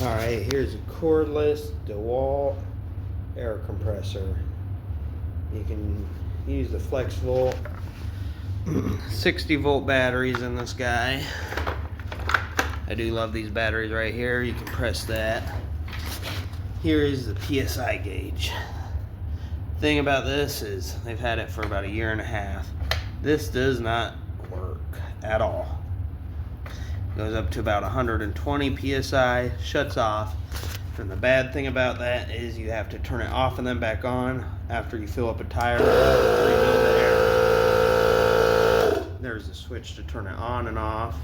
Alright, here's a cordless Dewalt air compressor. You can use the flex volt 60 volt batteries in this guy. I do love these batteries right here. You can press that. Here is the PSI gauge. Thing about this is they've had it for about 1.5 years. This does not work at all. Goes up to about 120 PSI, shuts off. And the bad thing about that is you have to turn it off and then back on after you fill up a tire to rebuild the air. There's a switch to turn it on and off.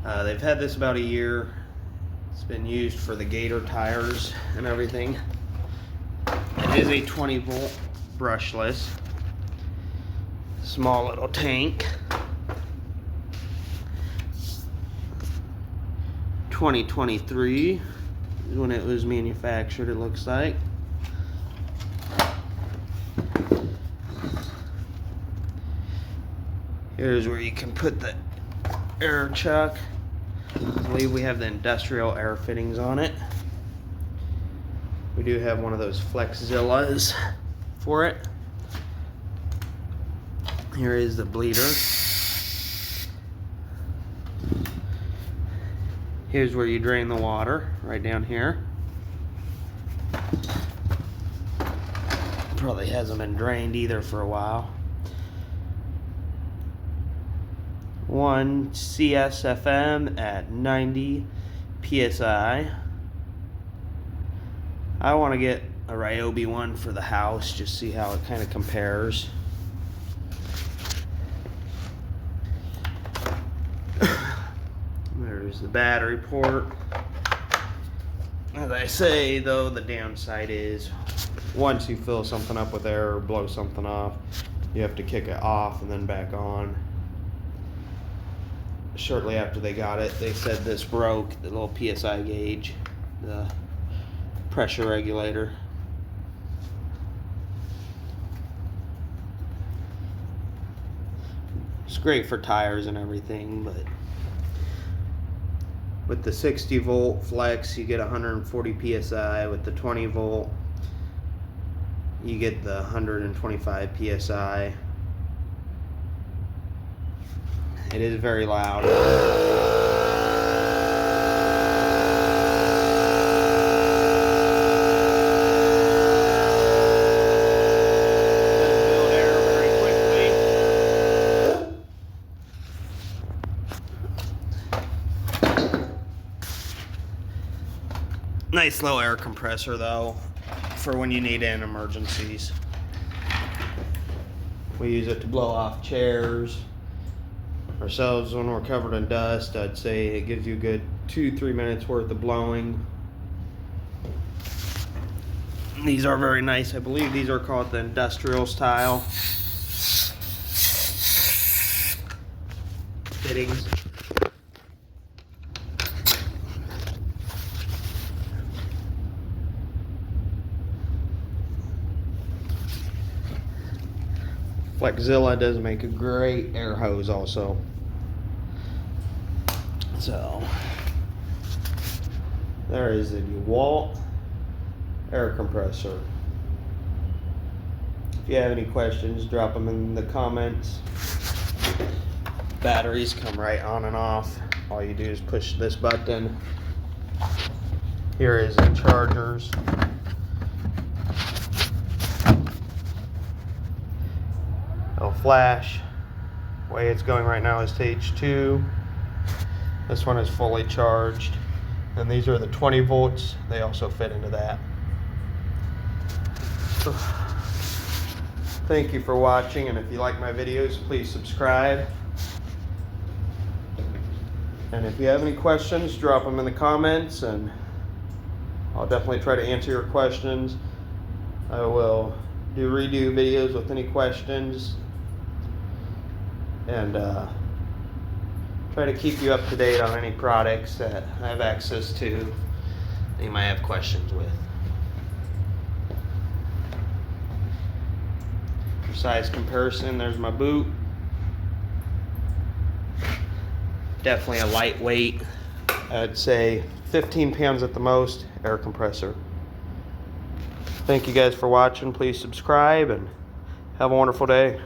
They've had this about 1 year. It's been used for the Gator tires and everything. It is a 20 volt brushless. Small little tank. 2023 is when it was manufactured, it looks like. Here's where you can put the air chuck. I believe we have the industrial air fittings on it. We do have one of those Flexzillas for it. Here is the bleeder. Here's where you drain the water, right down here. Probably hasn't been drained either for a while. One CSFM at 90 PSI. I want to get a Ryobi one for the house, just see how it kind of compares. There's the battery port. As I say, though, the downside is once you fill something up with air or blow something off, you have to kick it off and then back on. Shortly after they got it, they said this broke, the little PSI gauge, the pressure regulator. It's great for tires and everything, but with the 60 volt flex you get 140 PSI. With the 20 volt you get the 125 PSI. It is very loud. Nice low air compressor though, for when you need it in emergencies. We use it to blow off chairs. Ourselves when we're covered in dust, I'd say it gives you a good 2-3 minutes worth of blowing. These are very nice. I believe these are called the industrial style fittings. Flexzilla does make a great air hose also. So there is the Dewalt air compressor. If you have any questions, drop them in the comments. Batteries come right on and off. All you do is push this button. Here is the chargers. It'll flash. The way it's going right now is stage 2. This one is fully charged. And these are the 20 volts. They also fit into that. So, thank you for watching, and if you like my videos, please subscribe. And if you have any questions, drop them in the comments, and I'll definitely try to answer your questions. I will redo videos with any questions, and try to keep you up to date on any products that I have access to that you might have questions with. For size comparison, there's my boot. Definitely a lightweight I'd say 15 pounds at the most, air compressor. Thank you guys for watching. Please subscribe and have a wonderful day.